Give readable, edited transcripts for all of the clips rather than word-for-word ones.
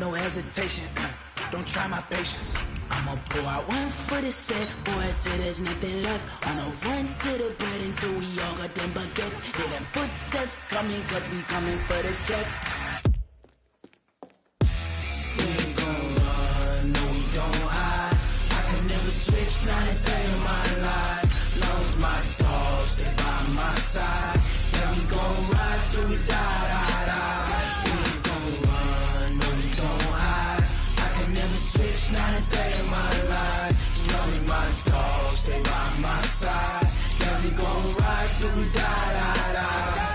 no hesitation. Don't try my patience. I'ma pull out 1 foot and set, boy, till there's nothing left. On a run to the bed until we all got them baguettes. Hear them footsteps coming, cause we coming for the check. We ain't gon' run, no we don't hide. I can never switch, not a day in my life. Lost my dogs, they by my side. Yeah, we gon' ride till we die, die, die. We ain't gon' run, no we don't hide. I can never switch, not a day in my life. Lost my dogs, stay by my side. Yeah, we gon' ride till we die, die, die.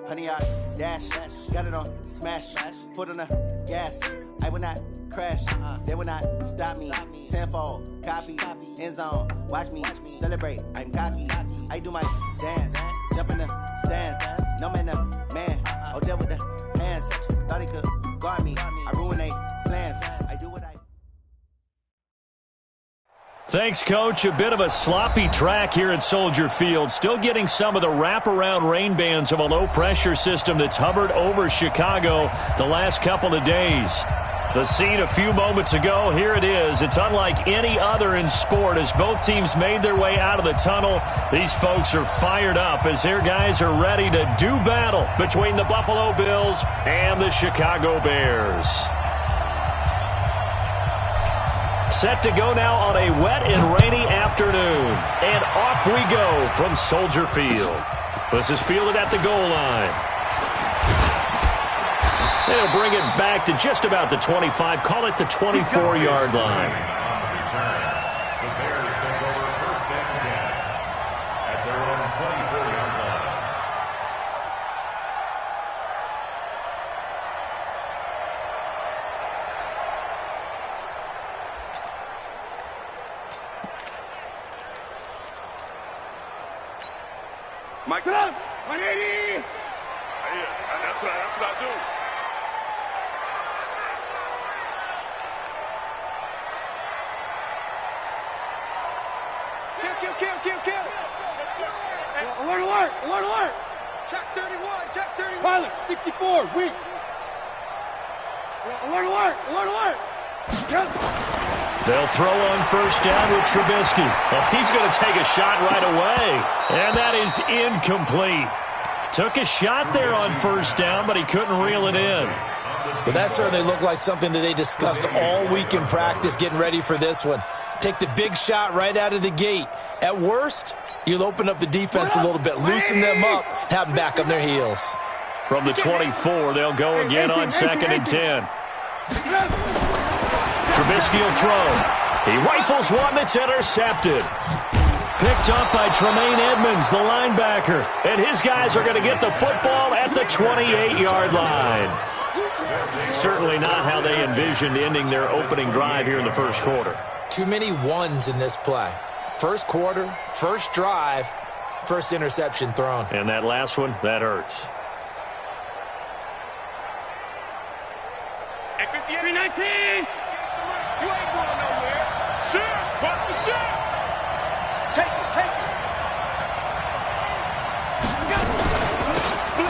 Honey, I dash, got it on smash, foot on the gas. I will not crash, they will not stop me. Tenfold, copy, end zone, watch me celebrate. I'm cocky, I do my dance, jump in the stands. No man, man, oh, there with the hands. Thought he could guard me, I ruin they plans. I do what I. Thanks, Coach. A bit of a sloppy track here at Soldier Field. Still getting some of the wraparound rain bands of a low-pressure system that's hovered over Chicago the last couple of days. The scene a few moments ago, here it is. It's unlike any other in sport as both teams made their way out of the tunnel. These folks are fired up as their guys are ready to do battle between the Buffalo Bills and the Chicago Bears. Set to go now on a wet and rainy afternoon. And off we go from Soldier Field. This is fielded at the goal line. They'll bring it back to just about the 25. Call it the 24-yard line. The Bears take over first and 10 at their own 24-yard line. Mike it up, 180. That's what I do. Kill. Alert. Check 31. Pilot, 64, weak. Alert. Yep. They'll throw on first down with Trubisky. Well, he's going to take a shot right away. And that is incomplete. Took a shot there on first down, but he couldn't reel it in. Well, that certainly looked like something that they discussed all week in practice, getting ready for this one. Take the big shot right out of the gate. At worst, you'll open up the defense a little bit, loosen them up, have them back on their heels. From the 24, they'll go again on 2nd and 10. Trubisky will throw. He rifles one that's intercepted. Picked up by Tremaine Edmonds, the linebacker. And his guys are going to get the football at the 28-yard line. Certainly not how they envisioned ending their opening drive here in the first quarter. Too many ones in this play. First quarter, first drive, first interception thrown. And that last one, that hurts. At 58-19. You ain't going nowhere. Sure, bust the shot. Take it.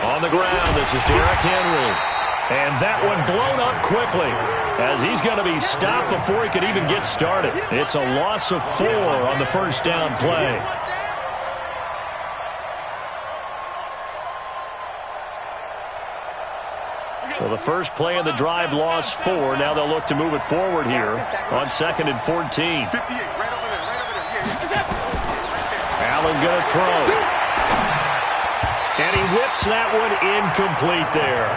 On the ground, this is Derrick Henry. And that one blown up quickly as he's going to be stopped before he could even get started. It's a loss of 4 on the first down play. Well, the first play of the drive lost 4. Now they'll look to move it forward here on 2nd and 14. 58, right over there. Allen going to throw. And he whips that one incomplete there.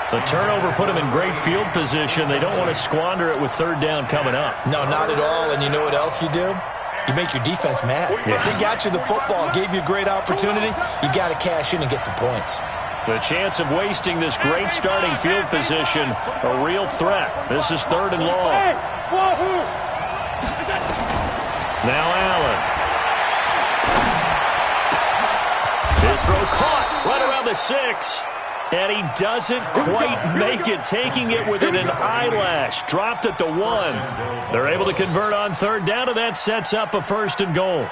The turnover put him in great field position. They don't want to squander it with third down coming up. No, not at all. And you know what else you do? You make your defense mad. Yeah. They got you the football, gave you a great opportunity. You got to cash in and get some points. The chance of wasting this great starting field position, a real threat. This is 3rd and long. Now Allen. throw caught right around the 6. And he doesn't quite make it, taking it within an eyelash. Dropped at the 1. They're able to convert on third down, and that sets up a 1st and goal.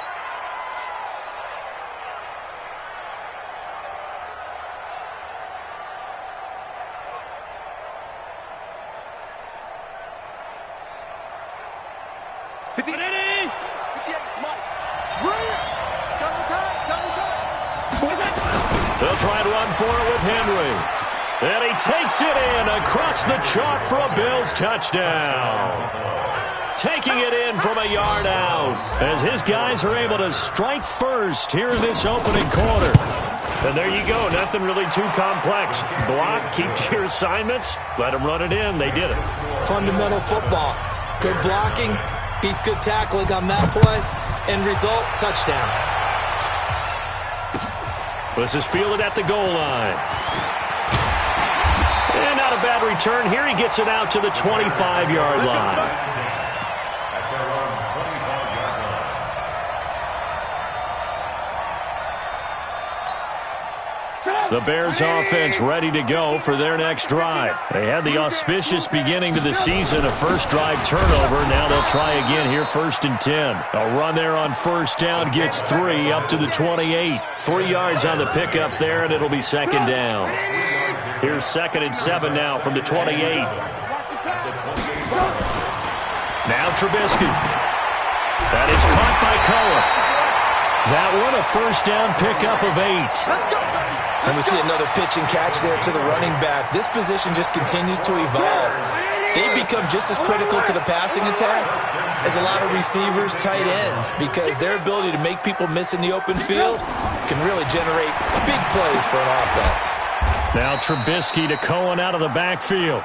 They'll try and run for it with Henry. And he takes it in across the chalk for a Bills touchdown. Taking it in from a yard out as his guys are able to strike first here in this opening quarter. And there you go. Nothing really too complex. Block, keep to your assignments, let them run it in. They did it. Fundamental football. Good blocking beats good tackling on that play. End result, touchdown. This is fielded at the goal line. And not a bad return here. He gets it out to the 25-yard line. The Bears offense ready to go for their next drive. They had the auspicious beginning to the season, a first drive turnover. Now they'll try again here, 1st and 10. A run there on first down gets 3 up to the 28. 3 yards on the pickup there, and it'll be 2nd down. Here's 2nd and 7 now from the 28. Now Trubisky. That is caught by Cohen. That one a first down pickup of 8. And we see another pitch and catch there to the running back. This position just continues to evolve. They become just as critical to the passing attack as a lot of receivers, tight ends, because their ability to make people miss in the open field can really generate big plays for an offense. Now Trubisky to Cohen out of the backfield.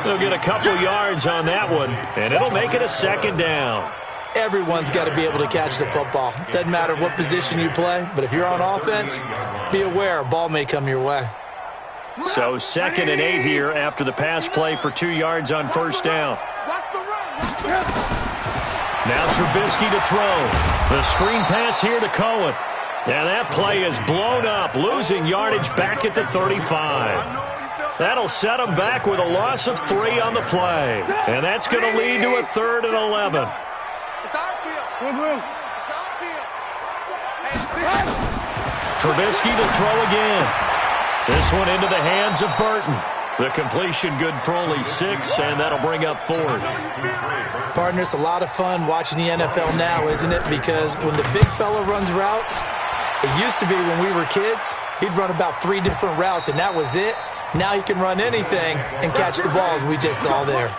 They'll get a couple yards on that one, and it'll make it a 2nd down. Everyone's got to be able to catch the football. Doesn't matter what position you play, but if you're on offense, be aware a ball may come your way. So 2nd and 8 here after the pass play for 2 yards on first down. Now Trubisky to throw. The screen pass here to Cohen. And that play is blown up, losing yardage back at the 35. That'll set him back with a loss of 3 on the play. And that's going to lead to a 3rd and 11. It's our field. It's our field. Trubisky to throw again. This one into the hands of Burton. The completion good for only 6, and that'll bring up 4th. Partner, it's a lot of fun watching the NFL now, isn't it? Because when the big fella runs routes, it used to be when we were kids, he'd run about 3 different routes, and that was it. Now he can run anything and catch the balls we just saw there.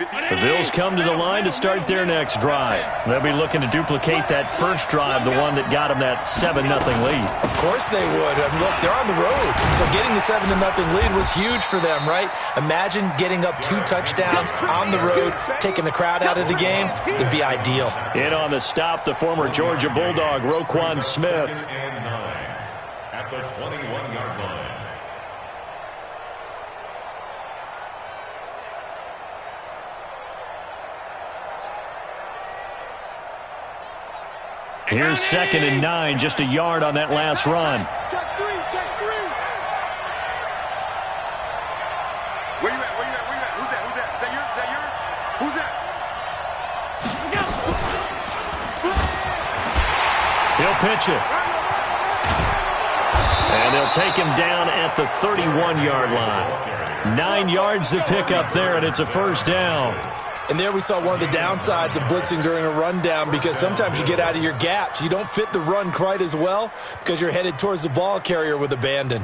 The Bills come to the line to start their next drive. They'll be looking to duplicate that first drive, the one that got them that 7-0 lead. Of course they would. Look, they're on the road, so getting the 7-0 lead was huge for them, right? Imagine getting up 2 touchdowns on the road, taking the crowd out of the game. It'd be ideal. In on the stop, the former Georgia Bulldog, Roquan Smith. At the 21-yard line. Here's 2nd and 9, just a yard on that last run. Check 3, check 3. Where you at? Where you at? Where you at? Who's that? Who's that? Is that yours? Is that yours? Who's that? He'll pitch it. And they'll take him down at the 31-yard line. 9 yards to pick up there, and it's a first down. And there we saw one of the downsides of blitzing during a rundown, because sometimes you get out of your gaps. You don't fit the run quite as well because you're headed towards the ball carrier with abandon.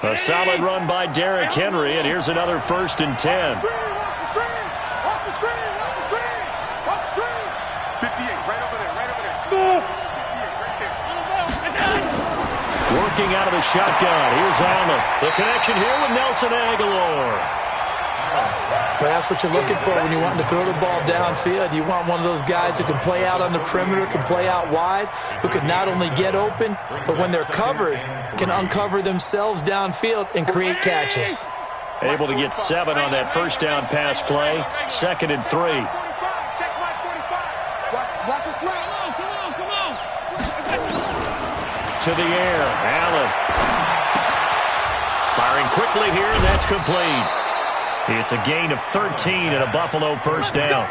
A solid run by Derrick Henry, and here's another 1st and 10. Watch the screen. Watch the screen. Watch the screen. Watch the screen. 58, right over there. Right over there. 58, right there. Working out of the shotgun. Here's Allen. The connection here with Nelson Aguilar. But that's what you're looking for when you're wanting to throw the ball downfield. You want one of those guys who can play out on the perimeter, can play out wide, who can not only get open, but when they're covered, can uncover themselves downfield and create catches. Able to get 7 on that first down pass play. 2nd and 3. Watch it slide. Come on. To the air, Allen. Firing quickly here, and that's complete. It's a gain of 13 and a Buffalo first down.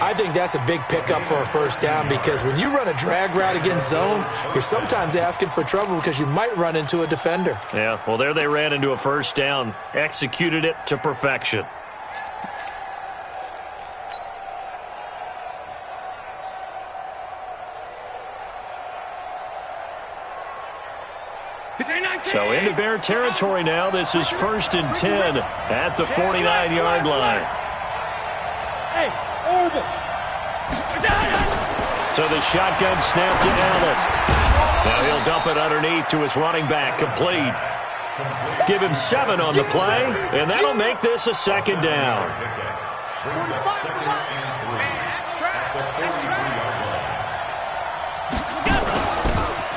I think that's a big pickup for a first down because when you run a drag route against zone, you're sometimes asking for trouble because you might run into a defender. Yeah, well, there they ran into a first down. Executed it to perfection. So into Bear territory now. This is 1st and 10 at the 49-yard line. Hey, over. So the shotgun snap to Allen. Now he'll dump it underneath to his running back. Complete. Give him 7 on the play, and that'll make this a 2nd down.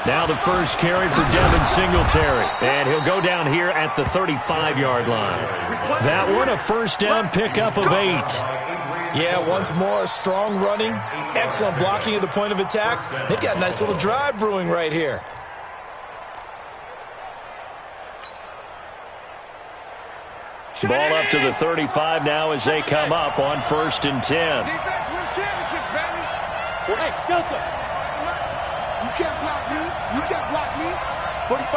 Now the first carry for Devin Singletary. And he'll go down here at the 35-yard line. That one a first down pickup of 8. Yeah, once more, strong running, excellent blocking at the point of attack. They've got a nice little drive brewing right here. Ball up to the 35 now as they come up on 1st and 10. Hey, Delta. You can't block me. 45,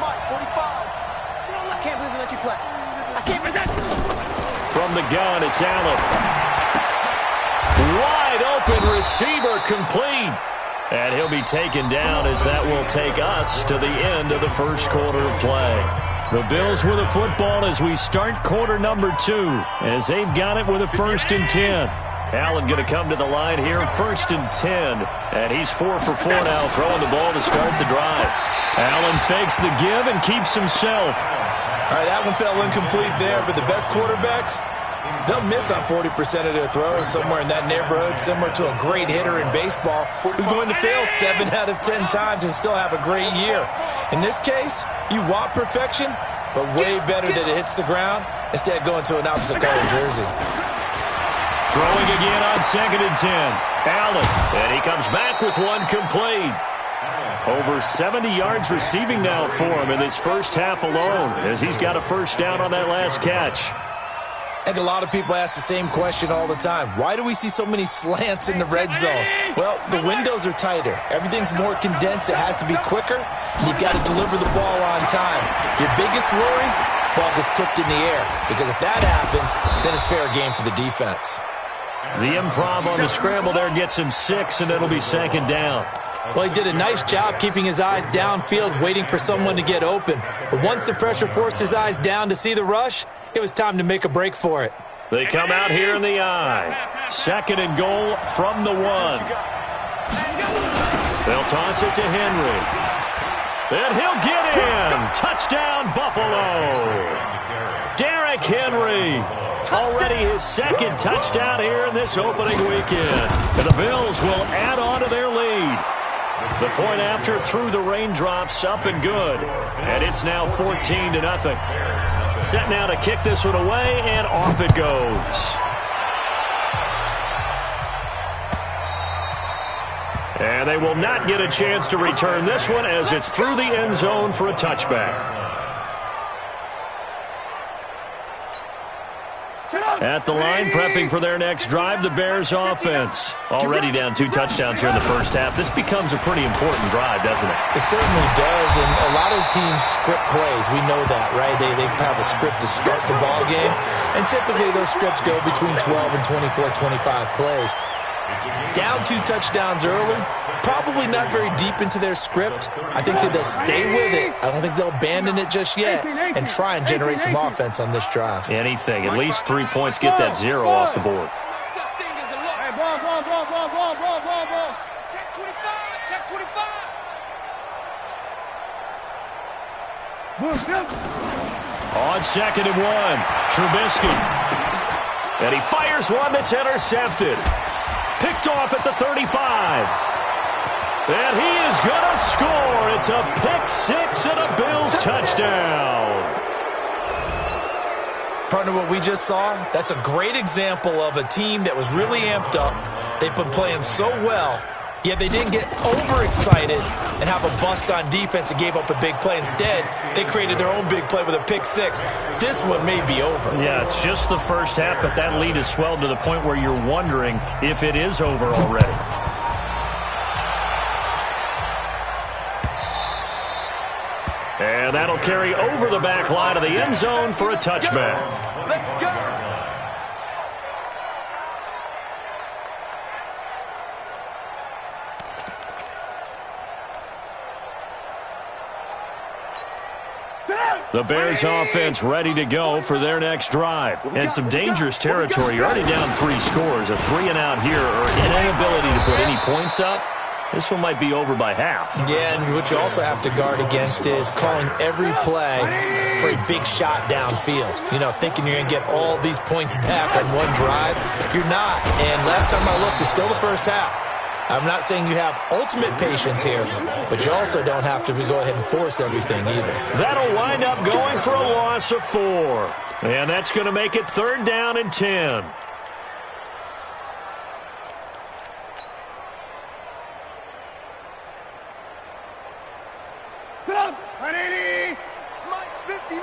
Mike, 45. I can't believe they let you play. I can't believe that. From the gun, it's Allen. Wide open receiver, complete. And he'll be taken down as that will take us to the end of the first quarter of play. The Bills with a football as we start quarter number 2, as they've got it with a 1st and 10. Allen going to come to the line here, 1st and 10. And he's 4 for 4 now, throwing the ball to start the drive. Allen fakes the give and keeps himself. All right, that one fell incomplete there, but the best quarterbacks, they'll miss on 40% of their throws somewhere in that neighborhood, similar to a great hitter in baseball who's going to fail 7 out of 10 times and still have a great year. In this case, you want perfection, but way better that it hits the ground instead of going to an opposite color jersey. Throwing again on 2nd and 10. Allen, and he comes back with one complete. Over 70 yards receiving now for him in this first half alone, as he's got a first down on that last catch. And a lot of people ask the same question all the time. Why do we see so many slants in the red zone? Well, the windows are tighter. Everything's more condensed. It has to be quicker. And you've got to deliver the ball on time. Your biggest worry? Ball gets tipped in the air. Because if that happens, then it's fair game for the defense. The improv on the scramble there gets him 6, and it'll be 2nd down. Well, he did a nice job keeping his eyes downfield, waiting for someone to get open. But once the pressure forced his eyes down to see the rush, it was time to make a break for it. They come out here in the eye. 2nd and goal from the 1. They'll toss it to Henry. And he'll get in. Touchdown, Buffalo. Derrick Henry. Already his 2nd touchdown here in this opening weekend. And the Bills will add on to their lead. The point after through the raindrops, up and good. And it's now 14-0. Set now to kick this one away, and off it goes. And they will not get a chance to return this one as it's through the end zone for a touchback. At the line, prepping for their next drive, the Bears offense. Already down 2 touchdowns here in the first half. This becomes a pretty important drive, doesn't it? It certainly does, and a lot of teams script plays. We know that, right? They have a script to start the ball game, and typically those scripts go between 12 and 24, 25 plays. Down 2 touchdowns early, probably not very deep into their script. I think that they'll stay with it. I don't think they'll abandon it just yet and try and generate some offense on this drive. Anything. At least 3 points, get that 0 off the board. Hey, ball. Check 25. On 2nd and 1, Trubisky. And he fires one that's intercepted. Picked off at the 35. And he is going to score. It's a pick 6 and a Bills touchdown. Partner, what we just saw, that's a great example of a team that was really amped up. They've been playing so well, yet they didn't get overexcited and have a bust on defense and gave up a big play. Instead, they created their own big play with a pick six. This one may be over. Yeah, it's just the first half, but that lead has swelled to the point where you're wondering if it is over already. And that'll carry over the back line of the end zone for a touchback. Let's go. The Bears offense ready to go for their next drive. And some dangerous territory. You're already down 3 scores. A 3-and-out here or an inability to put any points up. This one might be over by half. Yeah, and what you also have to guard against is calling every play for a big shot downfield. You know, thinking you're going to get all these points back on one drive. You're not. And last time I looked, it's still the first half. I'm not saying you have ultimate patience here, but you also don't have to go ahead and force everything either. That'll wind up going for a loss of 4. And that's going to make it 3rd down and 10. Mike's 59.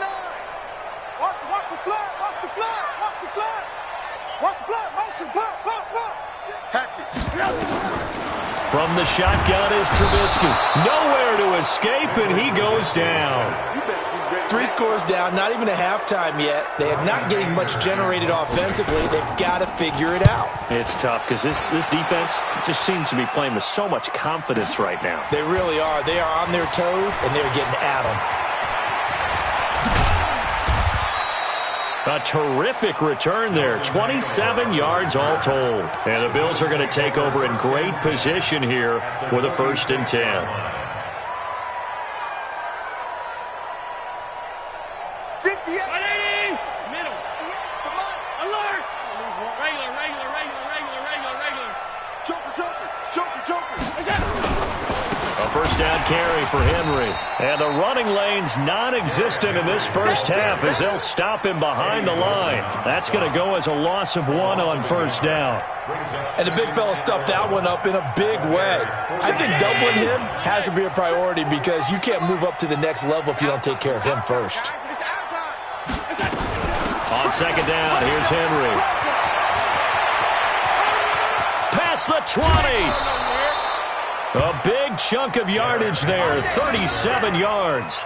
Watch the flag. Watch the flag. Watch the flag. Watch the flag. Motion. Pop. Hatchet. From the shotgun is Trubisky. Nowhere to escape, and he goes down. 3 scores down, not even a halftime yet. They are not getting much generated offensively. They've got to figure it out. It's tough because this defense just seems to be playing with so much confidence right now. They really are. They are on their toes, and they're getting at them. A terrific return there, 27 yards all told. And the Bills are going to take over in great position here with a 1st and 10. Middle. Come on. Alert. Regular. Joker. A 1st down carry for Henry. And the running lane's non-existent in this first half as they'll stop him behind the line. That's going to go as a loss of 1 on 1st down. And the big fella stuffed that one up in a big way. I think doubling him has to be a priority because you can't move up to the next level if you don't take care of him first. On 2nd down, here's Henry. Past the 20. A big chunk of yardage there, 37 yards.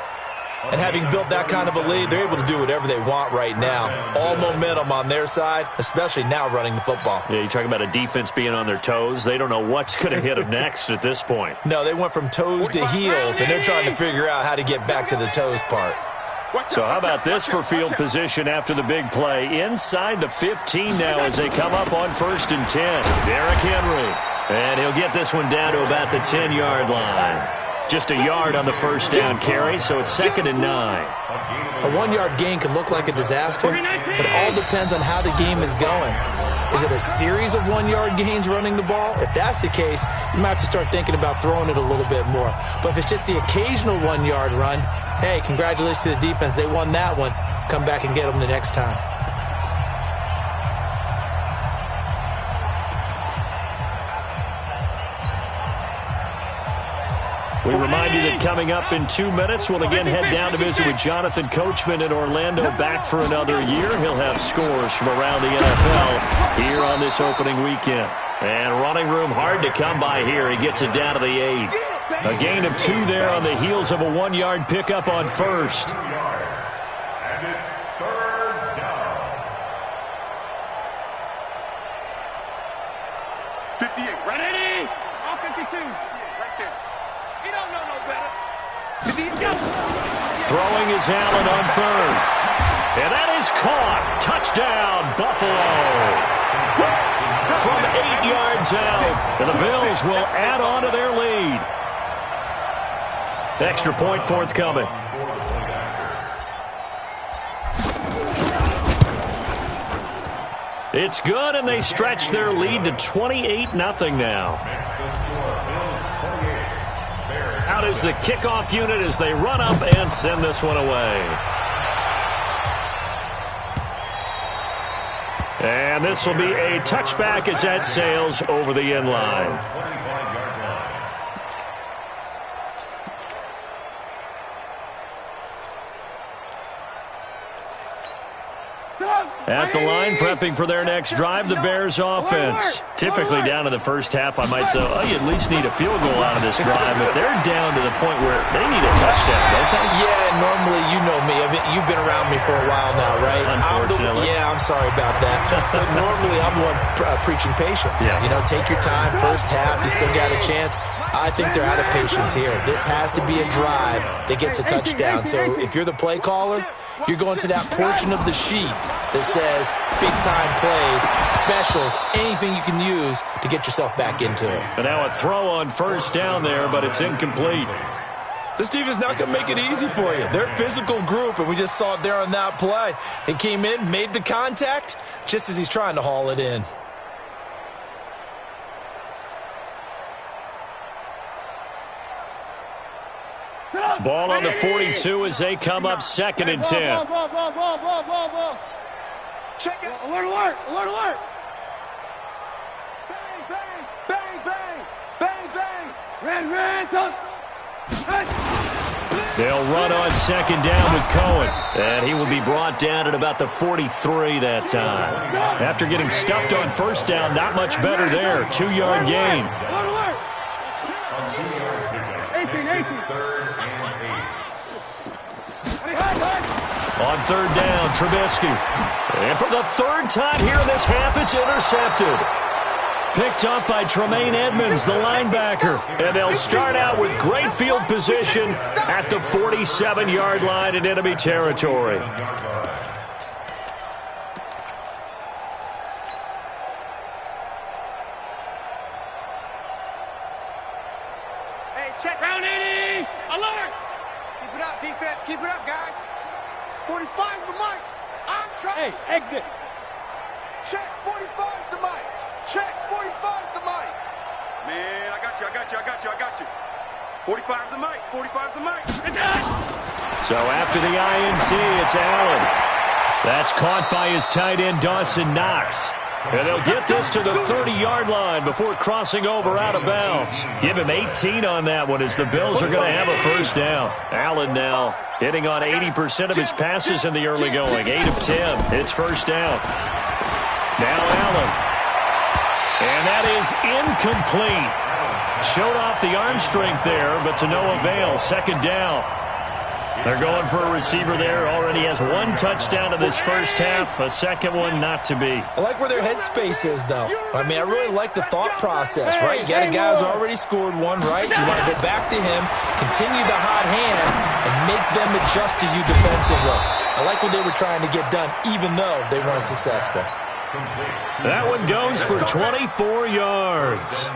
And having built that kind of a lead, they're able to do whatever they want right now. All momentum on their side, especially now running the football. Yeah, you talk about a defense being on their toes. They don't know what's going to hit them next at this point. No, they went from toes to heels, and they're trying to figure out how to get back to the toes part. So how about this for field position after the big play? Inside the 15 now as they come up on 1st and 10. Derrick Henry. And he'll get this one down to about the 10-yard line. Just a yard on the 1st down carry, so it's 2nd and 9. A 1-yard gain can look like a disaster, but it all depends on how the game is going. Is it a series of 1-yard gains running the ball? If that's the case, you might have to start thinking about throwing it a little bit more. But if it's just the occasional 1-yard run, hey, congratulations to the defense. They won that one. Come back and get them the next time. We remind you that coming up in 2 minutes, we'll again head down to visit with Jonathan Coachman in Orlando, back for another year. He'll have scores from around the NFL here on this opening weekend. And running room hard to come by here. He gets it down to the 8. A gain of 2 there on the heels of a 1-yard pickup on 1st. And it's 3rd down. 58. Ready? All 52. Right there. He don't know no better. Throwing is Allen on 3rd. And that is caught. Touchdown, Buffalo. From 8 yards out. And the Bills will add on to their lead. Extra point forthcoming. It's good, and they stretch their lead to 28-0 now. Out is the kickoff unit as they run up and send this one away. And this will be a touchback as that sails over the end line. At the line, prepping for their next drive, the Bears offense. Typically down to the first half, I might say, oh, you at least need a field goal out of this drive, but they're down to the point where they need a touchdown, don't they? Yeah, normally, you know me. You've been around me for a while now, right? Unfortunately. I'm sorry about that. But normally, I'm the one preaching patience. Yeah. You know, take your time. First half, you still got a chance. I think they're out of patience here. This has to be a drive that gets a touchdown. So if you're the play caller, you're going to that portion of the sheet that says big-time plays, specials, anything you can use to get yourself back into it. And now a throw on first down there, but it's incomplete. This defense not going to make it easy for you. They're a physical group, and we just saw it there on that play. He came in, made the contact, just as he's trying to haul it in. Ball on the 42 as they come up 2nd and 10. Check it. Alert, alert, alert, alert. Bang, bang, bang, bang, bang, bang. They'll run on 2nd down with Cohen. And he will be brought down at about the 43 that time. After getting stuffed on first down, not much better there. 2-yard gain. Alert, alert. 18. On 3rd down, Trubisky. And for the 3rd time here in this half, it's intercepted. Picked up by Tremaine Edmonds, the linebacker. And they'll start out with great field position at the 47-yard line in enemy territory. Hey, check round 80. Alert. Keep it up, defense. Keep it up, guys. 45's the mic. I'm trying. Hey, exit. Check 45's the mic. Check 45's the mic. Man, I got you. 45's the mic. 45's the mic. So after the INT, it's Allen. That's caught by his tight end, Dawson Knox. And they'll get this to the 30-yard line before crossing over out of bounds. Give him 18 on that one as the Bills are going to have a first down. Allen now hitting on 80% of his passes in the early going. 8 of 10. It's first down. Now Allen. And that is incomplete. Showed off the arm strength there, but to no avail. 2nd down. They're going for a receiver there. Already has 1 touchdown in this first half. A second one not to be. I like where their headspace is, though. I mean, I really like the thought process, right? You got a guy who's already scored one, right? You want to go back to him, continue the hot hand, and make them adjust to you defensively. I like what they were trying to get done, even though they weren't successful. That one goes for 24 yards.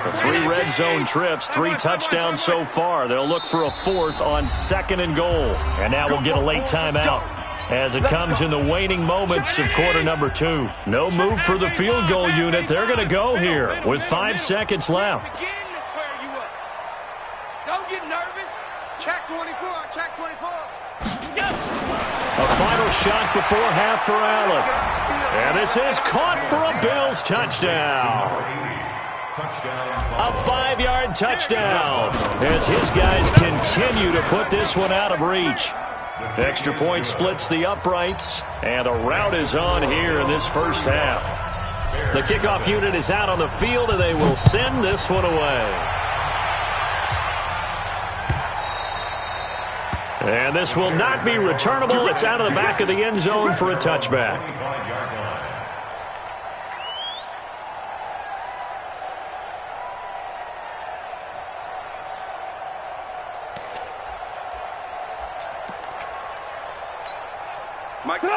The 3 red zone trips, 3 touchdowns so far. They'll look for a 4th on 2nd and goal. And now we'll get a late timeout as it comes in the waning moments of quarter number 2. No move for the field goal unit. They're going to go here with 5 seconds left. Don't get nervous. Check 24. Check 24. A final shot before half for Allen. And this is caught for a Bills touchdown. A 5-yard touchdown as his guys continue to put this one out of reach. Extra point splits the uprights, and a rout is on here in this first half. The kickoff unit is out on the field, and they will send this one away. And this will not be returnable. It's out of the back of the end zone for a touchback.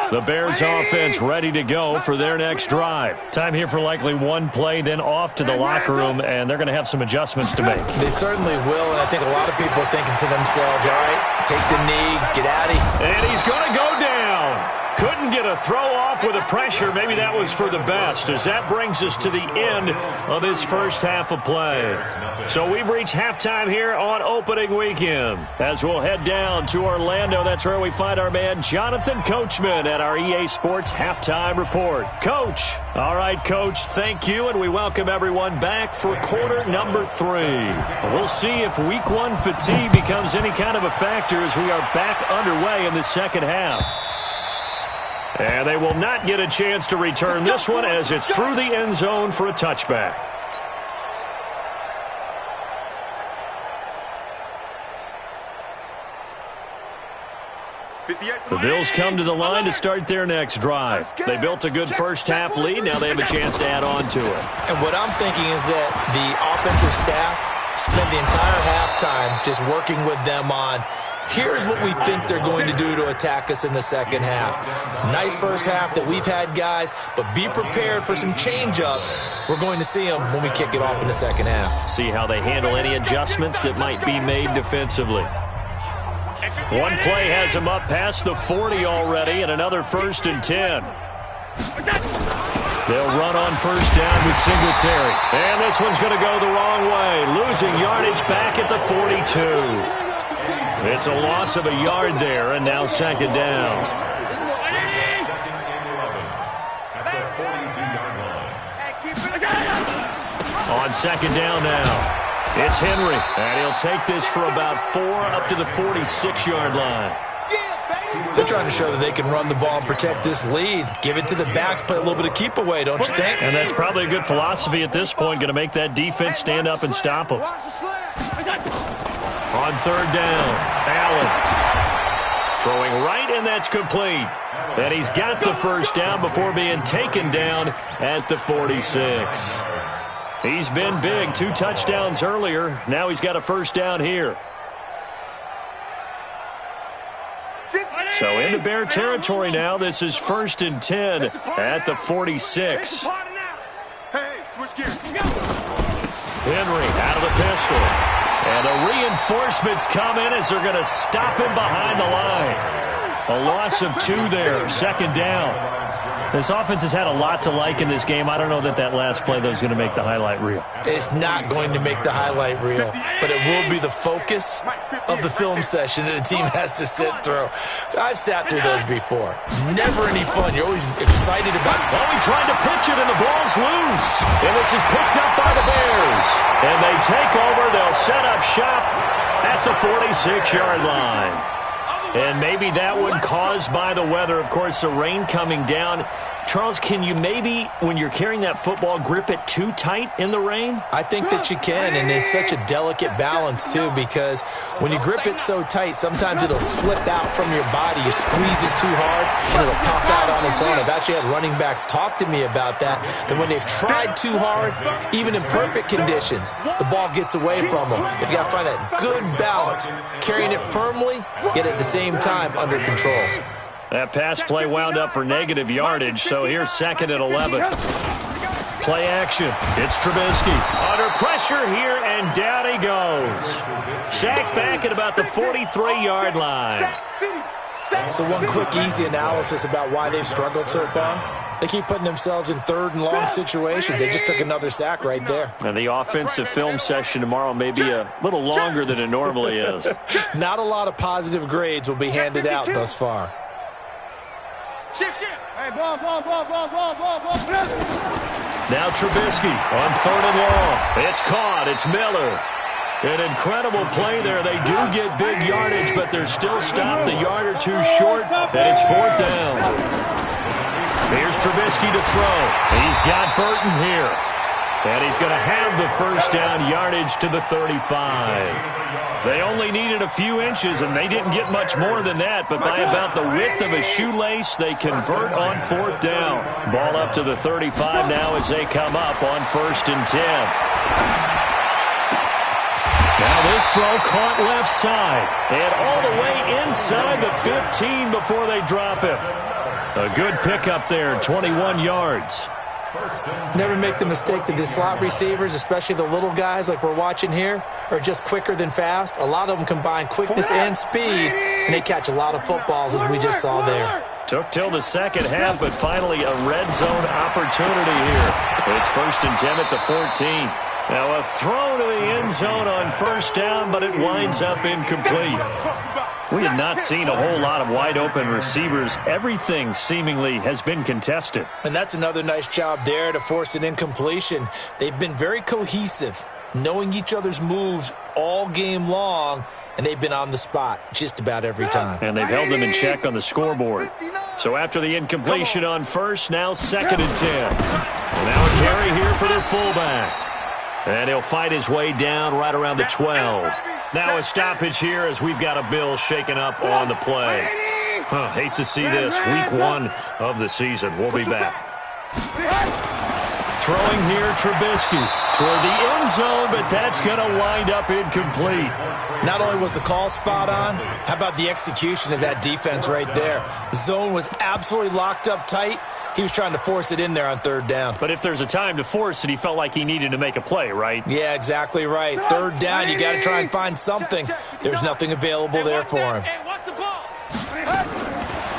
The Bears offense ready to go for their next drive. Time here for likely 1 play, then off to the locker room, and they're going to have some adjustments to make. They certainly will, and I think a lot of people are thinking to themselves, all right, take the knee, get out of here. And he's going to go down. Couldn't get a throw off with the pressure. Maybe that was for the best, as that brings us to the end of this first half of play. So we've reached halftime here on opening weekend. As we'll head down to Orlando, that's where we find our man Jonathan Coachman at our EA Sports Halftime Report. Coach. All right, Coach, thank you, and we welcome everyone back for quarter number 3. We'll see if week 1 fatigue becomes any kind of a factor as we are back underway in the second half. And they will not get a chance to return this one as it's through the end zone for a touchback. The Bills come to the line to start their next drive. They built a good first-half lead. Now they have a chance to add on to it. And what I'm thinking is that the offensive staff spent the entire halftime just working with them on, here's what we think they're going to do to attack us in the second half. Nice first half that we've had, guys, but be prepared for some change-ups. We're going to see them when we kick it off in the second half. See how they handle any adjustments that might be made defensively. One play has them up past the 40 already, and another 1st and 10. They'll run on first down with Singletary. And this one's going to go the wrong way, losing yardage back at the 42. It's a loss of a yard there, and now second down. On second down now. It's Henry, and he'll take this for about 4 up to the 46-yard line. They're trying to show that they can run the ball and protect this lead. Give it to the backs, play a little bit of keep away, don't you think? And that's probably a good philosophy at this point, going to make that defense stand up and stop them. On third down, Allen throwing right, and that's complete. And he's got the first down before being taken down at the 46. He's been big, 2 touchdowns earlier. Now he's got a first down here. So into Bear territory now. This is 1st and 10 at the 46. Henry out of the pistol. And the reinforcements come in as they're going to stop him behind the line. A loss of 2 there, second down. This offense has had a lot to like in this game. I don't know that last play, though, is going to make the highlight reel. It's not going to make the highlight reel, but it will be the focus of the film session that the team has to sit through. I've sat through those before. Never any fun. You're always excited about it. Oh, he tried to pitch it, and the ball's loose. And this is picked up by the Bears. And they take over. They'll set up shop at the 46-yard line. And maybe that one caused by the weather. Of course, the rain coming down. Charles, can you maybe, when you're carrying that football, grip it too tight in the rain? I think that you can, and it's such a delicate balance, too, because when you grip it so tight, sometimes it'll slip out from your body. You squeeze it too hard, and it'll pop out on its own. I've actually had running backs talk to me about that when they've tried too hard, even in perfect conditions, the ball gets away from them. If you got to find that good balance, carrying it firmly, yet at the same time under control. That pass play wound up for negative yardage, so here's 2nd and 11. Play action. It's Trubisky. Under pressure here, and down he goes. Sacked back at about the 43-yard line. So one quick, easy analysis about why they've struggled so far. They keep putting themselves in 3rd and long situations. They just took another sack right there. And the offensive film session tomorrow may be a little longer than it normally is. Not a lot of positive grades will be handed out thus far. Shift. Hey, ball. Now Trubisky on 3rd and long. It's caught. It's Miller. An incredible play there. They do get big yardage, but they're still stopped a yard or 2 short, and it's 4th down. Here's Trubisky to throw. He's got Burton here. And he's going to have the first down yardage to the 35. They only needed a few inches, and they didn't get much more than that. But by about the width of a shoelace, they convert on 4th down. Ball up to the 35 now as they come up on 1st and 10. Now this throw caught left side. And all the way inside the 15 before they drop him. A good pickup there, 21 yards. Never make the mistake that the slot receivers, especially the little guys like we're watching here, are just quicker than fast. A lot of them combine quickness and speed, and they catch a lot of footballs as we just saw there. Took till the second half, but finally a red zone opportunity here. It's 1st and 10 at the 14. Now a throw to the end zone on 1st down, but it winds up incomplete. We have not seen a whole lot of wide-open receivers. Everything seemingly has been contested. And that's another nice job there to force an incompletion. They've been very cohesive, knowing each other's moves all game long, and they've been on the spot just about every time. And they've held them in check on the scoreboard. So after the incompletion on 1st, now 2nd and 10. And now a carry here for their fullback. And he'll fight his way down right around the 12. Now a stoppage here as we've got a Bill shaken up on the play. Hate to see this. Week 1 of the season. We'll be back. Throwing here, Trubisky toward the end zone, but that's going to wind up incomplete. Not only was the call spot on, how about the execution of that defense right there? The zone was absolutely locked up tight. He was trying to force it in there on 3rd down. But if there's a time to force it, he felt like he needed to make a play, right? Yeah, exactly right. 3rd down, you got to try and find something. There's nothing available there for him.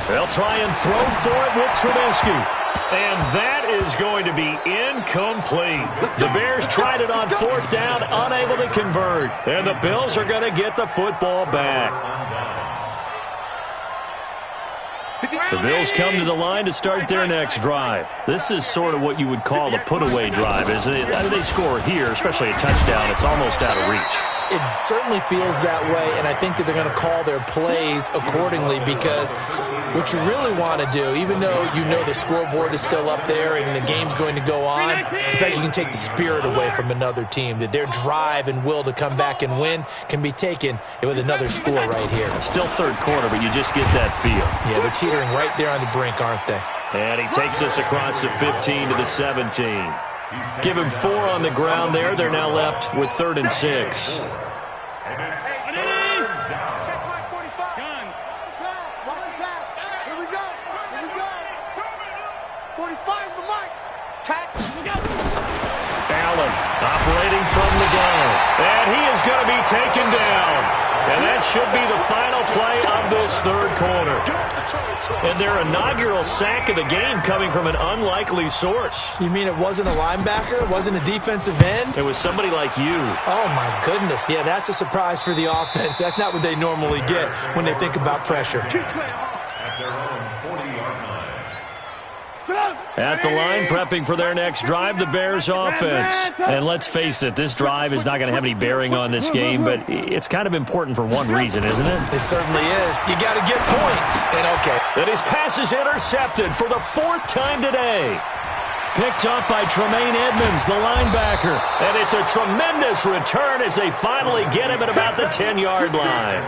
They'll try and throw for it with Trubisky. And that is going to be incomplete. The Bears tried it on 4th down, unable to convert. And the Bills are going to get the football back. The Bills come to the line to start their next drive. This is sort of what you would call a put-away drive, isn't it? They score here, especially a touchdown. It's almost out of reach. It certainly feels that way, and I think that they're going to call their plays accordingly because what you really want to do, even though you know the scoreboard is still up there and the game's going to go on, the fact you can take the spirit away from another team, that their drive and will to come back and win can be taken with another score right here. Still 3rd quarter, but you just get that feel. Yeah, they're teetering right there on the brink, aren't they? And he takes us across the 15 to the 17. Give him 4 on the ground there. They're now left with 3rd and 6. Allen operating from the gun. And he is going to be taken down. And that should be the final play of this 3rd quarter. And their inaugural sack of the game coming from an unlikely source. You mean it wasn't a linebacker? It wasn't a defensive end? It was somebody like you. Oh, my goodness. Yeah, that's a surprise for the offense. That's not what they normally get when they think about pressure. At the line, prepping for their next drive, the Bears offense. And let's face it, this drive is not going to have any bearing on this game, but it's kind of important for one reason, isn't it? It certainly is. You got to get points. And okay. And his pass is intercepted for the 4th time today. Picked up by Tremaine Edmonds, the linebacker. And it's a tremendous return as they finally get him at about the 10-yard line.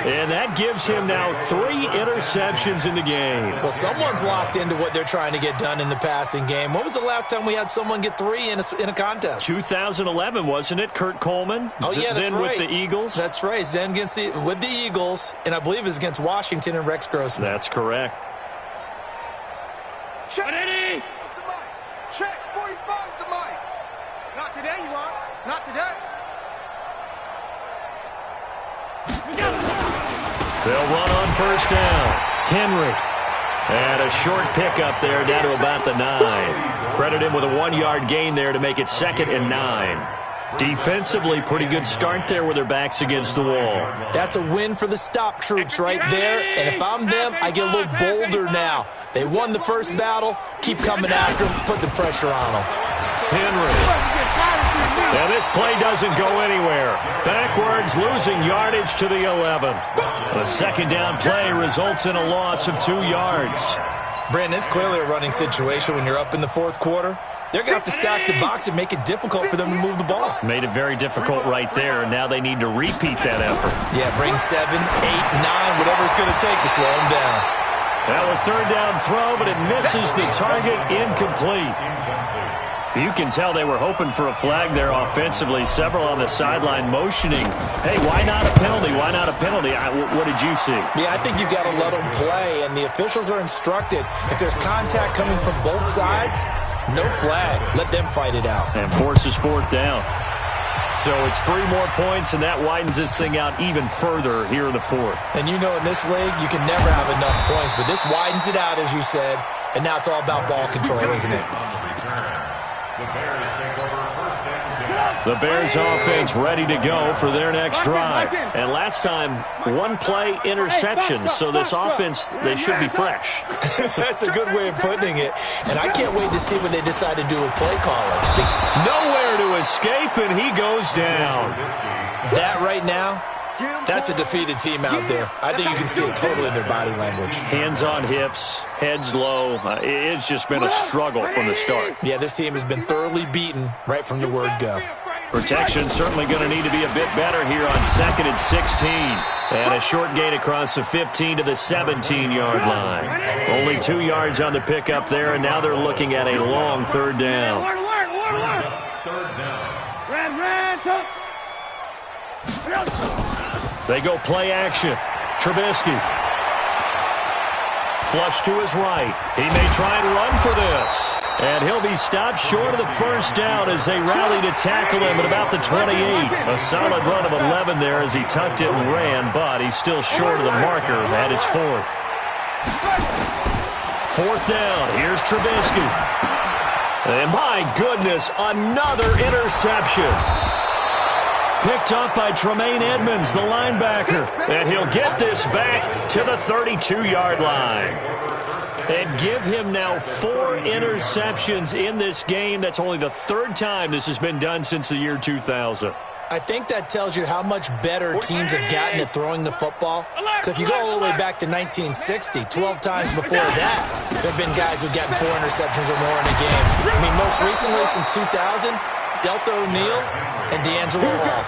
And that gives him now 3 interceptions in the game. Well, someone's locked into what they're trying to get done in the passing game. When was the last time we had someone get 3 in a contest? 2011, wasn't it? Kurt Coleman? Oh, yeah, that's then right. With the Eagles? That's right. Then with the Eagles, and I believe it was against Washington and Rex Grossman. That's correct. Check. Check. 45's the mic. Not today, you are. Not today. They'll run on 1st down. Henry. And a short pickup there down to about the 9. Credit him with a 1-yard gain there to make it 2nd and 9. Defensively, pretty good start there with their backs against the wall. That's a win for the stop troops right there. And if I'm them, I get a little bolder now. They won the first battle. Keep coming after them. Put the pressure on them. Henry. And this play doesn't go anywhere. Backwards, losing yardage to the 11. The 2nd down play results in a loss of 2 yards. Brandon, it's clearly a running situation when you're up in the 4th quarter. They're going to have to stack the box and make it difficult for them to move the ball. Made it very difficult right there, and now they need to repeat that effort. Yeah, bring 7, 8, 9, whatever it's going to take to slow them down. Now a 3rd down throw, but it misses the target, incomplete. You can tell they were hoping for a flag there offensively. Several on the sideline motioning, hey, why not a penalty? Why not a penalty? What did you see? Yeah, I think you've got to let them play, and the officials are instructed. If there's contact coming from both sides, no flag. Let them fight it out. And forces 4th down. So it's 3 more points, and that widens this thing out even further here in the fourth. And you know in this league, you can never have enough points, but this widens it out, as you said, and now it's all about ball control, isn't it? The Bears offense ready to go for their next drive. And last time, 1 play interception, so this offense, they should be fresh. That's a good way of putting it. And I can't wait to see what they decide to do with play calling. Nowhere to escape, and he goes down. That right now, that's a defeated team out there. I think you can see it totally in their body language. Hands on hips, heads low. It's just been a struggle from the start. Yeah, this team has been thoroughly beaten right from the word go. Protection certainly going to need to be a bit better here on 2nd and 16. And a short gain across the 15 to the 17-yard line. Only 2 yards on the pickup there, and now they're looking at a long 3rd down. They go play action. Trubisky. Flush to his right. He may try and run for this. And he'll be stopped short of the 1st down as they rally to tackle him at about the 28. A solid run of 11 there as he tucked it and ran, but he's still short of the marker, and it's 4th. 4th down. Here's Trubisky. And my goodness, another interception. Picked up by Tremaine Edmonds, the linebacker. And he'll get this back to the 32-yard line. And give him now 4 interceptions in this game. That's only the 3rd time this has been done since the year 2000. I think that tells you how much better teams have gotten at throwing the football. Because if you go all the way back to 1960, 12 times before that, there have been guys who've gotten 4 interceptions or more in a game. I mean, most recently since 2000, Delta O'Neal and D'Angelo Hall.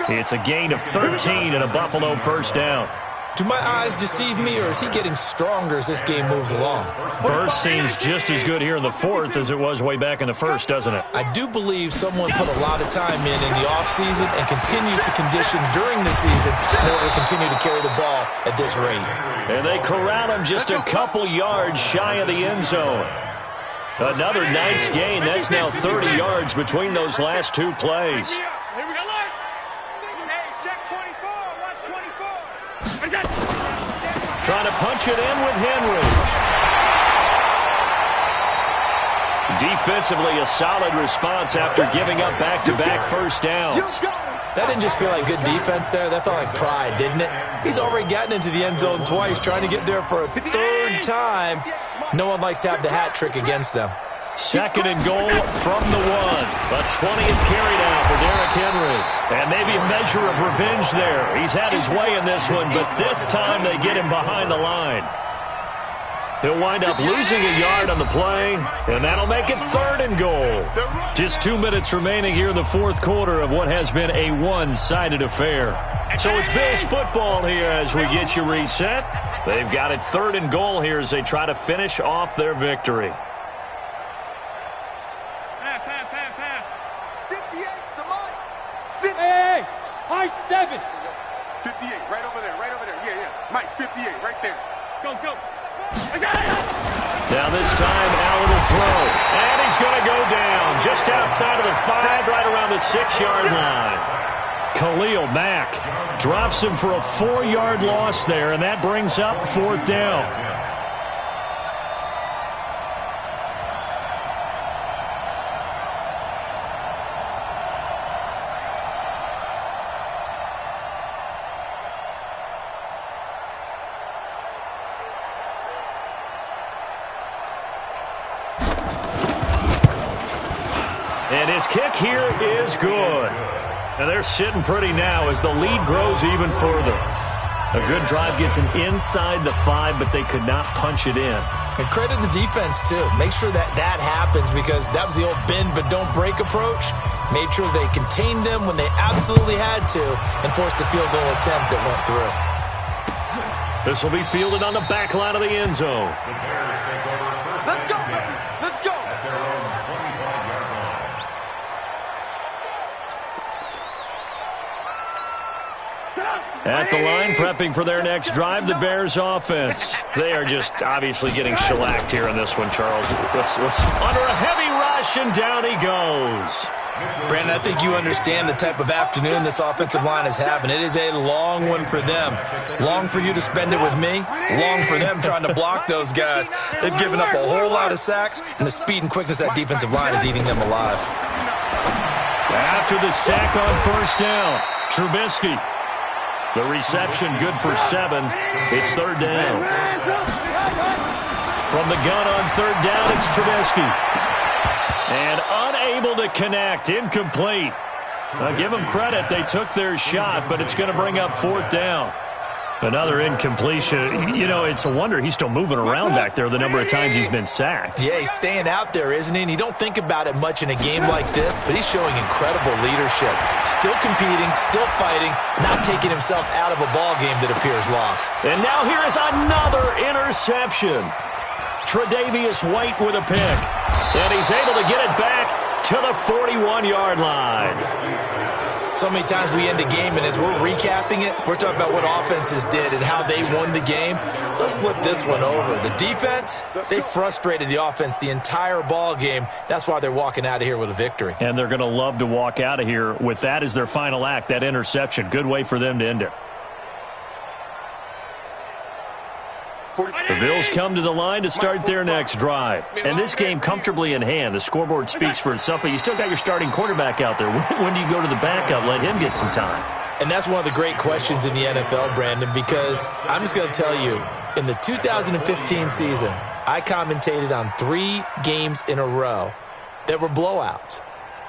It's a gain of 13 and a Buffalo 1st down. Do my eyes deceive me, or is he getting stronger as this game moves along? Burst seems just as good here in the 4th as it was way back in the 1st, doesn't it? I do believe someone put a lot of time in the offseason and continues to condition during the season in order to continue to carry the ball at this rate. And they corral him just a couple yards shy of the end zone. Another nice gain. That's now 30 yards between those last 2 plays. Trying to punch it in with Henry. Defensively, a solid response after giving up back-to-back 1st downs. That didn't just feel like good defense there. That felt like pride, didn't it? He's already gotten into the end zone twice, trying to get there for a 3rd time. No one likes to have the hat trick against them. 2nd and goal from the 1. A 20th carry now for Derrick Henry. And maybe a measure of revenge there. He's had his way in this one, but this time they get him behind the line. He'll wind up losing a yard on the play, and that'll make it 3rd and goal. Just 2 minutes remaining here in the 4th quarter of what has been a one-sided affair. So it's Bills football here as we get you reset. They've got it 3rd and goal here as they try to finish off their victory. Hey, high 7. 58, right over there. Yeah. Mike, 58, right there. Go. Now this time, Allen will throw. And he's going to go down just outside of the 5, right around the 6-yard line. Khalil Mack drops him for a 4-yard loss there, and that brings up 4th down. And his kick here is good. And they're sitting pretty now as the lead grows even further. A good drive gets him inside the 5, but they could not punch it in. And credit the defense, too. Make sure that happens because that was the old bend but don't break approach. Made sure they contained them when they absolutely had to and forced the field goal attempt that went through. This will be fielded on the back line of the end zone. Let's go, baby. Let's go. At the line, prepping for their next drive, the Bears offense. They are just obviously getting shellacked here in this one, Charles. Let's under a heavy rush, and down he goes. Brandon, I think you understand the type of afternoon this offensive line is having. It is a long one for them. Long for you to spend it with me. Long for them trying to block those guys. They've given up a whole lot of sacks, and the speed and quickness of that defensive line is eating them alive. After the sack on first down, Trubisky. The reception good for 7. It's third down. From the gun on third down, it's Trubisky. And unable to connect, incomplete. Give them credit, they took their shot, but it's going to bring up fourth down. Another incompletion. You know, it's a wonder he's still moving around back there the number of times he's been sacked. Yeah, he's staying out there, isn't he? And you don't think about it much in a game like this, but he's showing incredible leadership. Still competing, still fighting, not taking himself out of a ball game that appears lost. And now here is another interception. Tre'Davious White with a pick. And he's able to get it back to the 41-yard line. So many times we end a game, and as we're recapping it, we're talking about what offenses did and how they won the game. Let's flip this one over. The defense, they frustrated the offense the entire ball game. That's why they're walking out of here with a victory. And they're going to love to walk out of here with that as their final act, that interception. Good way for them to end it. The Bills come to the line to start their next drive. And this game comfortably in hand. The scoreboard speaks for itself, but you still got your starting quarterback out there. When do you go to the backup, let him get some time? And that's one of the great questions in the NFL, Brandon, because I'm just going to tell you, in the 2015 season, I commentated on 3 games in a row that were blowouts.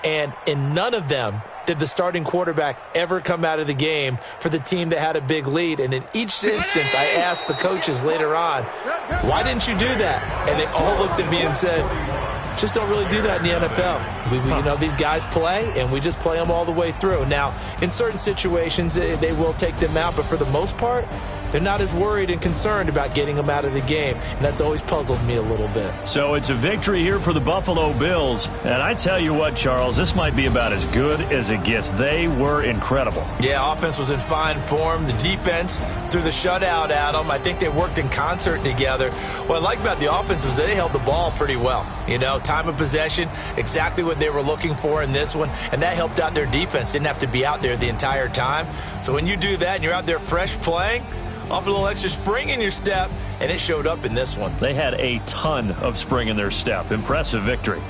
And in none of them did the starting quarterback ever come out of the game for the team that had a big lead. And in each instance, I asked the coaches later on, why didn't you do that? And they all looked at me and said, just don't really do that in the NFL. You know, these guys play, and we just play them all the way through. Now, in certain situations, they will take them out, but for the most part, they're not as worried and concerned about getting them out of the game, and that's always puzzled me a little bit. So it's a victory here for the Buffalo Bills, and I tell you what, Charles, this might be about as good as it gets. They were incredible. Yeah, offense was in fine form. The defense threw the shutout at them. I think they worked in concert together. What I like about the offense was they held the ball pretty well. You know, time of possession, exactly what they were looking for in this one, and that helped out their defense. Didn't have to be out there the entire time. So when you do that and you're out there fresh playing, off a little extra spring in your step, and it showed up in this one. They had a ton of spring in their step. Impressive victory.